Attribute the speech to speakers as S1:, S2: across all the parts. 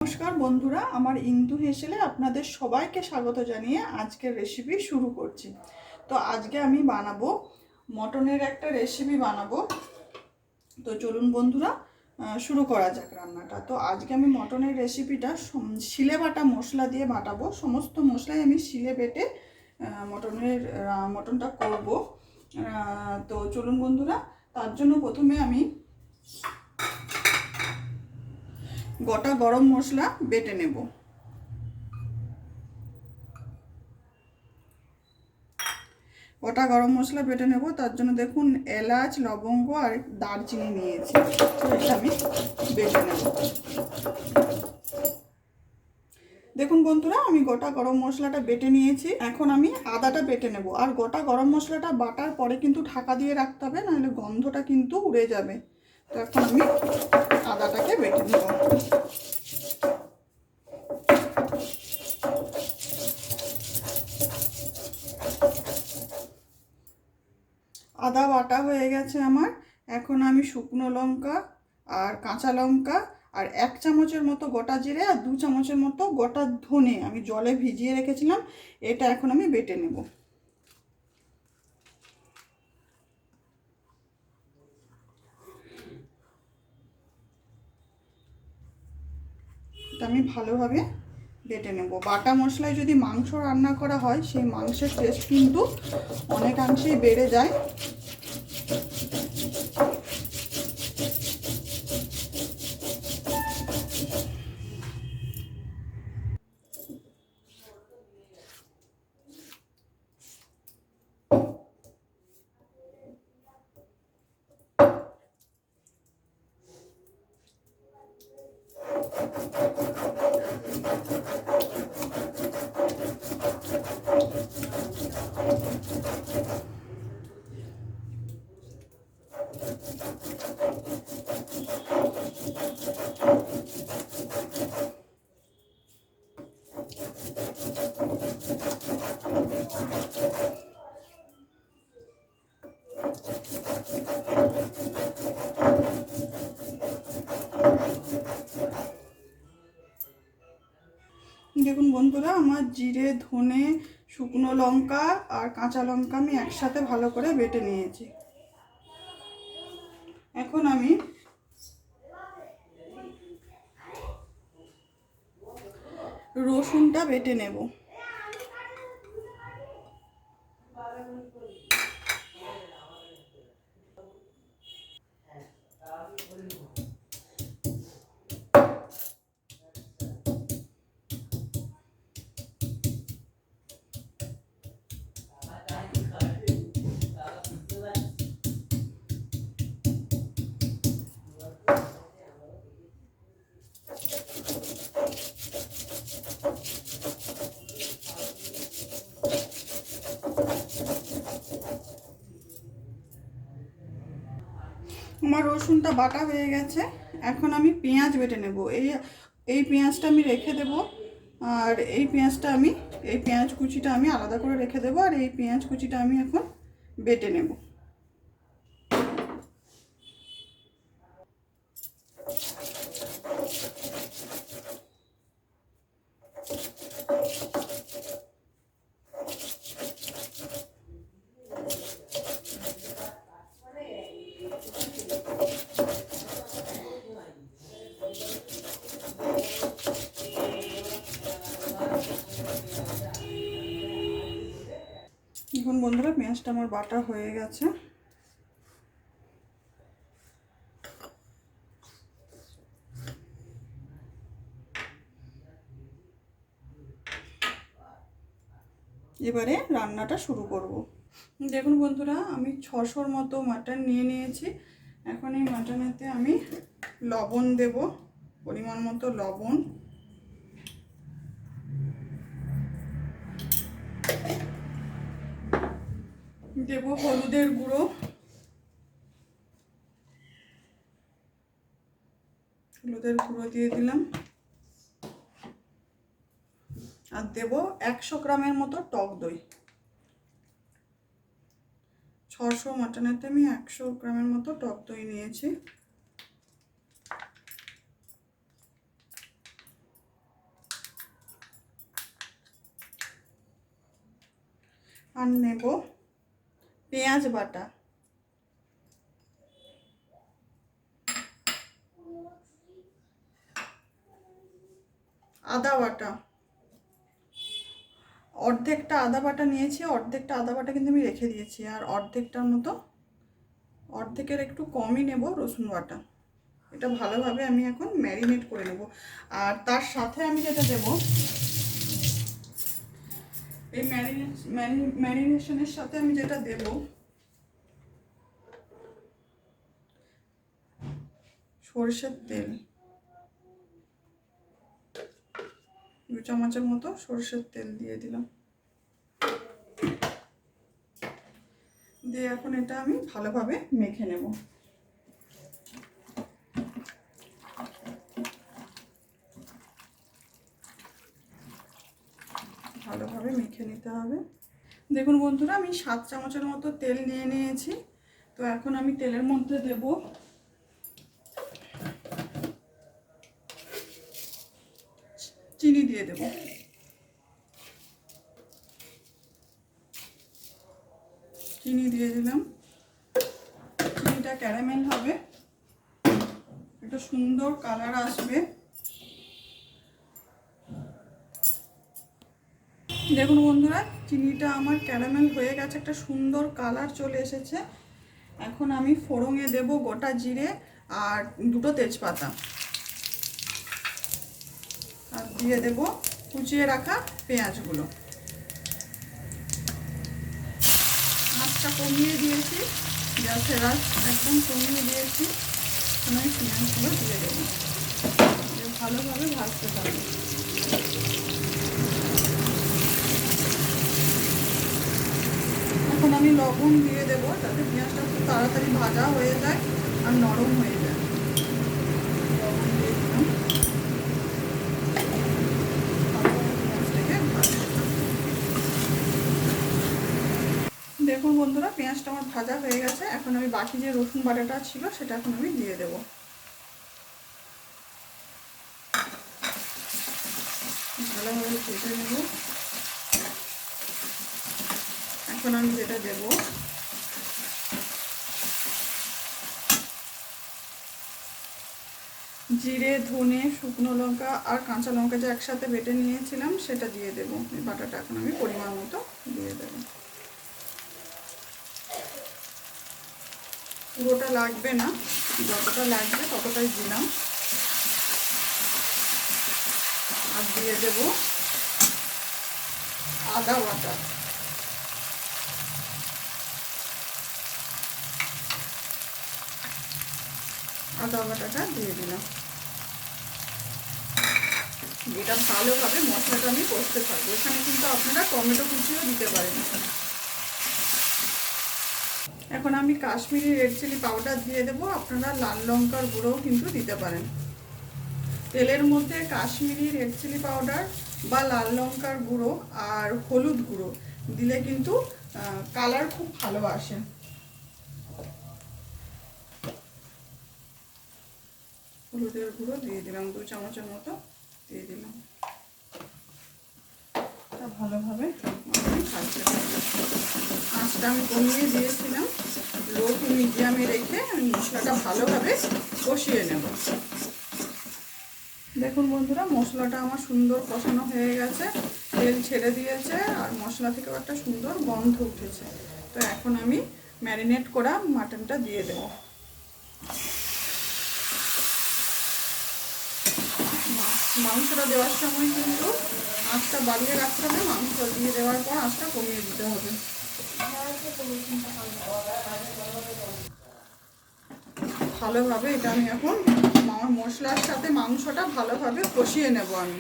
S1: নমস্কার বন্ধুরা, আমার ইন্দু হেসেলে আপনাদের সবাইকে স্বাগত জানিয়ে আজকের রেসিপি শুরু করছি। তো আজকে আমি বানাবো মটনের একটা রেসিপি বানাবো। তো চলুন বন্ধুরা শুরু করা যাক রান্নাটা। তো আজকে আমি মটনের রেসিপিটা শিলে বাটা মশলা দিয়ে বাটাবো। সমস্ত মশলাই আমি শিলে বেটে মটনটা করব। তো চলুন বন্ধুরা, তার জন্য প্রথমে আমি গোটা গরম মশলা বেটে নেব। গোটা গরম মশলা বেটে নেব, তার জন্য দেখুন এলাচ, লবঙ্গ আর দারচিনি নিয়েছি। তো এটা আমি বেটে নেব। দেখুন বন্ধুরা, আমি গোটা গরম মশলাটা বেটে নিয়েছি। এখন আমি আদাটা বেটে নেব। আর গোটা গরম মশলাটা বাটার পরে কিন্তু ঢাকা দিয়ে রাখতে হবে, নাহলে গন্ধটা কিন্তু উড়ে যাবে। তো এখন আমি আদাটাকে বেটে নেব। আদা বাটা হয়ে গেছে আমার। এখন আমি শুকনো লঙ্কা আর কাঁচা লঙ্কা আর 1 চামচের মতো গোটা জিরে আর 2 চামচের মতো গোটা ধনে আমি জলে ভিজিয়ে রেখেছিলাম, এটা এখন আমি বেটে নেব। এটা আমি ভালোভাবে বেটে নেব। বাটা মশলায় যদি মাংস রান্না করা হয়, সেই মাংসের টেস্ট কিন্তু অনেকাংশেই বেড়ে যায়। দেখুন বন্ধুরা, আমার জিরে, ধনে, শুকনো লঙ্কা আর কাঁচা লঙ্কা আমি একসাথে ভালো করে বেটে নিয়েছি। এখন আমি রসুনটা বেটে নেব। আমার রসুনটা বাটা হয়ে গেছে। এখন আমি পেঁয়াজ বেটে নেব। এই পেঁয়াজটা আমি রেখে দেব। আর এই পেঁয়াজ কুচিটা আমি আলাদা করে রেখে দেবো। আর এই পেঁয়াজ কুচিটা আমি এখন বেটে নেব। এখন বন্ধুরা, পেঁয়াজটা আমার বাটা হয়ে গেছে। এবারে রান্নাটা শুরু করব। দেখুন বন্ধুরা, আমি 600-র মতো মাটন নিয়ে নিয়েছি। এখন এই মাটনেতে আমি লবণ দেব, পরিমাণ মতো লবণ। দেব হলুদের গুঁড়ো, দিয়ে দিলাম। আর দেব 100 গ্রামের মতো টক দই। 600 মাটনেতে আমি 100 গ্রামের মতো টক দই নিয়েছি। আর নেব পেঁয়াজ বাটা, আদা বাটা, অর্ধেকটা আদা বাটা নিয়েছি, অর্ধেকটা আদা বাটা কিন্তু আমি রেখে দিয়েছি, আর অর্ধেকটার মতো, অর্ধেকের একটু কমই নেব রসুন বাটা। এটা ভালোভাবে আমি এখন ম্যারিনেট করে নেব। আর তার সাথে আমি যেটা দেব, এই ম্যারিনেশনের সাথে আমি যেটা দেব, সরষের তেল, 2 চামচের মতো সরষের তেল দিয়ে দিলাম। দিয়ে এখন এটা আমি ভালোভাবে মেখে নেব। ভালোভাবে মেখে নিতে হবে। দেখুন বন্ধুরা, আমি 7 চামচের মতো তেল নিয়ে নিয়েছি। তো এখন আমি তেলের মধ্যে দেব চিনি, দিয়ে দেব চিনি দিয়ে দিলাম। চিনিটা ক্যারামেল হবে, একটা সুন্দর কালার আসবে। দেখুন বন্ধুরা, চিনিটা আমার ক্যারামেল হয়ে গেছে, একটা সুন্দর কালার চলে এসেছে। এখন আমি ফোড়নে দেব গোটা জিরে আর 2টো তেজপাতা, আর দিয়ে দেব কুচিয়ে রাখা পেঁয়াজগুলো। আঁচটা কমিয়ে দিয়েছি, গ্যাসের আঁচ একদম কমিয়ে দিয়েছি। এখন আমি পেঁয়াজগুলো দিয়ে দেবো, ভালোভাবে ভাজতে পারবো। এখন আমি লবণ দিয়ে দেবো, যাতে পেঁয়াজটা খুব তাড়াতাড়ি ভাজা হয়ে যায় আর নরম হয়ে যায়। লবণ দিয়ে দিলাম, পেঁয়াজটাকে ভাজতে। দেখুন বন্ধুরা, পেঁয়াজটা আমার ভাজা হয়ে গেছে। এখন আমি বাকি যে রসুন বাটাটা ছিল সেটা এখন আমি দিয়ে দেবো। ভালোভাবে ভেজে নেব। এখন আমি যেটা দেব, জিরে, ধনে, শুকনো লঙ্কা আর কাঁচা লঙ্কা যে একসাথে বেটে নিয়েছিলাম সেটা দিয়ে দেবো। এই বাটাটা এখন আমি পরিমাণ মতো দিয়ে দেবো। পুরোটা লাগবে না, যতটা লাগবে ততটাই দিলাম। আর দিয়ে দেব আদা বাটা, আদা বাটাটা দিয়ে দিলাম। এটা ভালোভাবে মশলাটা আমি কষতে থাকবো। এখানে কিন্তু আপনারা টমেটো কুচিও দিতে পারেন। এখন আমি কাশ্মীরি রেড চিলি পাউডার দিয়ে দেবো, আপনারা লাল লঙ্কার গুঁড়োও কিন্তু দিতে পারেন। তেলের মধ্যে কাশ্মীরি রেড চিলি পাউডার বা লাল লঙ্কার গুঁড়ো আর হলুদ গুঁড়ো দিলে কিন্তু কালার খুব ভালো আসে। হলুদের গুঁড়ো দিয়ে দিলাম, 2 চামচের মতো দিয়ে দিলাম। ভালোভাবে আঁচটা আমি কমিয়ে দিয়েছিলাম, লো টু মিডিয়ামে রেখে মশলাটা ভালোভাবে কষিয়ে নেব। দেখুন বন্ধুরা, মশলাটা আমার সুন্দর কষানো হয়ে গেছে, তেল ছেড়ে দিয়েছে আর মশলা থেকেও একটা সুন্দর গন্ধ উঠেছে। তো এখন আমি ম্যারিনেট করা মাটনটা দিয়ে দেব। মাংসটা দেওয়ার সময় কিন্তু আঁচটা বাড়িয়ে রাখতে হবে, মাংস দিয়ে দেওয়ার পর আঁচটা কমিয়ে দিতে হবে। ভালোভাবে এটা আমি এখন আমার মশলার সাথে মাংসটা ভালোভাবে কষিয়ে নেব। আমি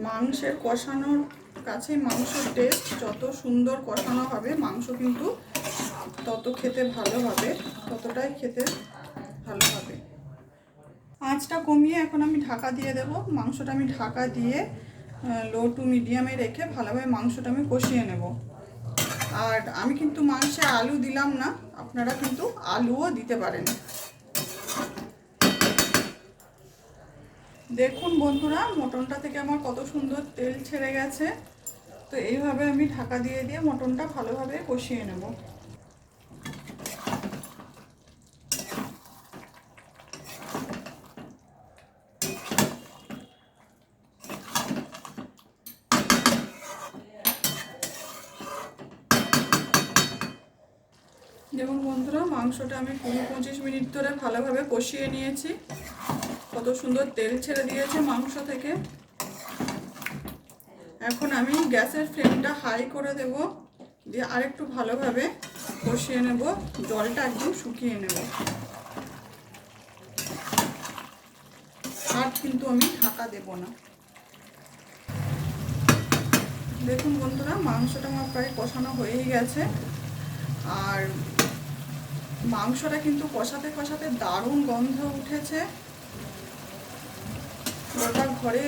S1: মাংসের কষানোর কাছে মাংসের টেস্ট যত সুন্দর কষানো হবে, মাংস কিন্তু তত খেতে ভালো হবে, ততটাই খেতে ভালো হবে। আঁচটা কমিয়ে এখন আমি ঢাকা দিয়ে দেব। মাংসটা আমি ঢাকা দিয়ে লো টু মিডিয়ামে রেখে ভালোভাবে মাংসটা আমি কষিয়ে নেব। আর আমি কিন্তু মাংসে আলু দিলাম না, আপনারা কিন্তু আলুও দিতে পারেন। দেখুন বন্ধুরা, মটনটা থেকে আমার কত সুন্দর তেল ছেড়ে গেছে। তো এইভাবে আমি ঢাকা দিয়ে দিয়ে মটনটা ভালোভাবে কষিয়ে নেব। দেখুন বন্ধুরা, মাংসটা আমি 20-25 মিনিট ধরে ভালোভাবে কষিয়ে নিয়েছি। কত সুন্দর তেল ছেড়ে দিয়েছে মাংস থেকে। এখন আমি গ্যাসের ফ্লেমটা হাই করে দেব, দিয়ে আরেকটু ভালোভাবে কষিয়ে নেব, জলটা একদম শুকিয়ে নেব। আর কিন্তু আমি ঢাকা দেব না। দেখুন বন্ধুরা, মাংসটা আমার প্রায় কষানো হয়েই গেছে। আর মাংসটা কিন্তু কষাতে কষাতে দারুণ গন্ধ উঠেছে। গোটা ঘরে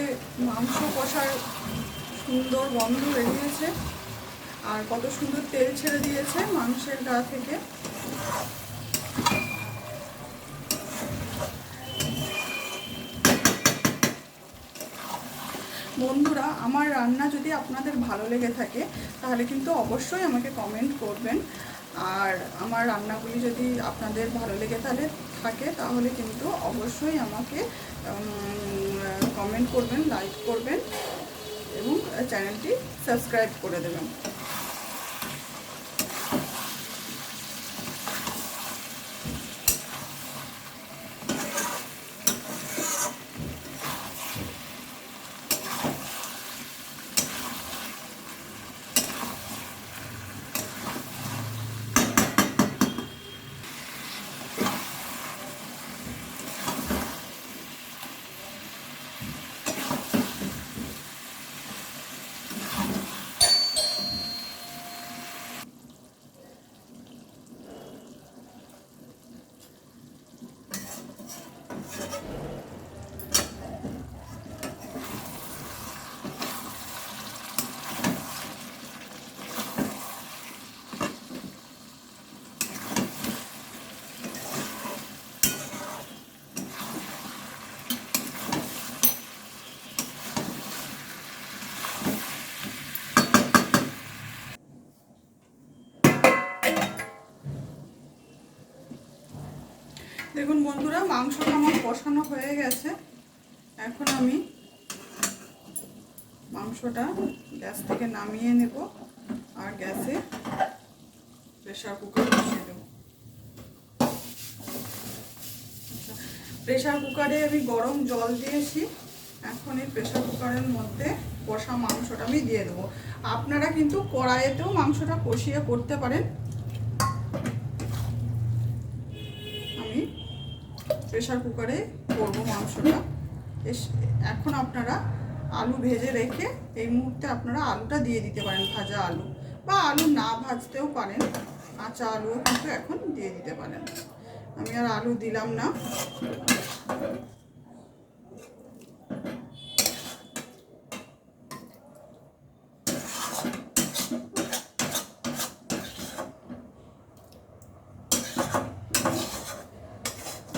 S1: মাংস কষার সুন্দর গন্ধ বেরিয়েছে। আর কত সুন্দর তেল ছেড়ে দিয়েছে মাংসের গা থেকে। বন্ধুরা, আমার রান্না যদি আপনাদের ভালো লেগে থাকে তাহলে কিন্তু অবশ্যই আমাকে কমেন্ট করবেন। আর আমার রান্নাগুলি যদি আপনাদের ভালো লেগে থাকে তাহলে কিন্তু অবশ্যই আমাকে কমেন্ট করবেন, লাইক করবেন এবং চ্যানেলটি সাবস্ক্রাইব করে দেবেন। দেখুন বন্ধুরা, মাংসটা আমার কষানো হয়ে গেছে। এখন আমি মাংসটা গ্যাস থেকে নামিয়ে নেব আর গ্যাসে প্রেসার কুকার বসিয়ে দেব। প্রেসার কুকারে আমি গরম জল দিয়েছি। এখন এই প্রেসার কুকারের মধ্যে কষা মাংসটা আমি দিয়ে দেবো। আপনারা কিন্তু কড়াইতেও মাংসটা কষিয়ে করতে পারেন। আমি প্রেসার কুকারে করবো মাংসটা। এখন আপনারা আলু ভেজে রেখে এই মুহূর্তে আপনারা আলুটা দিয়ে দিতে পারেন, ভাজা আলু, বা আলু না ভাজতেও পারেন, কাঁচা আলুও কিন্তু এখন দিয়ে দিতে পারেন। আমি আর আলু দিলাম না।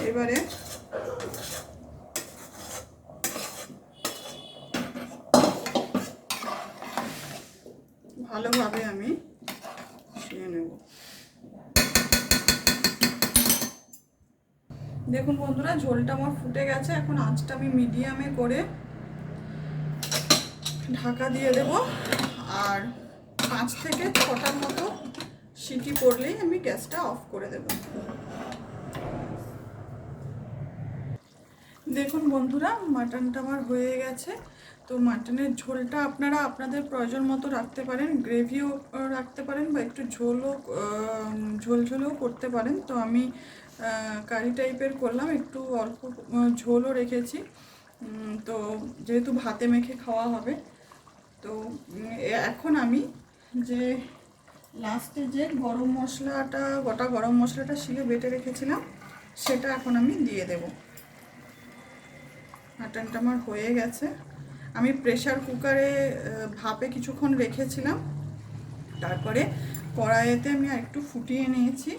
S1: এবারে ভালোভাবে আমি কষিয়ে নেব। দেখুন বন্ধুরা, ঝোলটা আমার ফুটে গেছে। এখন আঁচটা আমি মিডিয়ামে করে ঢাকা দিয়ে দেব। আর 5 থেকে 6টার মতো সিটি পড়লেই আমি গ্যাসটা অফ করে দেব। দেখুন বন্ধুরা, মাটনটা আমার হয়ে গেছে। তো মাটনের ঝোলটা আপনারা আপনাদের প্রয়োজন মতো রাখতে পারেন, গ্রেভিও রাখতে পারেন বা একটু ঝোলও করতে পারেন। তো আমি কারি টাইপের করলাম, একটু অল্প ঝোলও রেখেছি। তো যেহেতু ভাতে মেখে খাওয়া হবে, তো এখন আমি যে লাস্টে যে গোটা গরম মশলাটা শিলে বেটে রেখেছিলাম সেটা এখন আমি দিয়ে দেব। মাটনটা আমার হয়ে গেছে। আমি প্রেসার কুকারে ভাপে কিছুক্ষণ রেখেছিলাম, তারপরে কড়াইতে আমি একটু ফুটিয়ে নিয়েছি।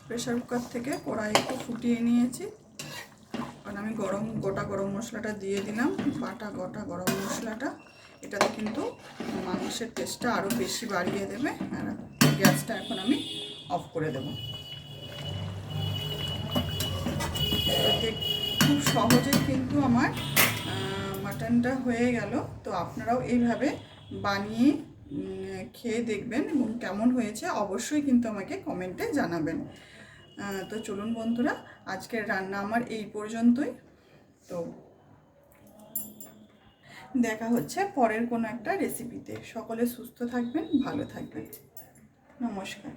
S1: প্রেসার কুকার থেকে কড়াই একটু ফুটিয়ে নিয়েছি, কারণ আমি গোটা গরম মশলাটা দিয়ে দিলাম, গোটা গরম মশলাটা। এটাতে কিন্তু মাংসের টেস্টটা আরও বেশি বাড়িয়ে দেবে। আর গ্যাসটা এখন আমি অফ করে দেব। খুব সহজেই কিন্তু আমার মাটনটা হয়ে গেল। তো আপনারাও এইভাবে বানিয়ে খেয়ে দেখবেন এবং কেমন হয়েছে অবশ্যই কিন্তু আমাকে কমেন্টে জানাবেন। তো চলুন বন্ধুরা, আজকের রান্না আমার এই পর্যন্তই। তো দেখা হচ্ছে পরের কোনো একটা রেসিপিতে। সকলে সুস্থ থাকবেন, ভালো থাকবেন। নমস্কার।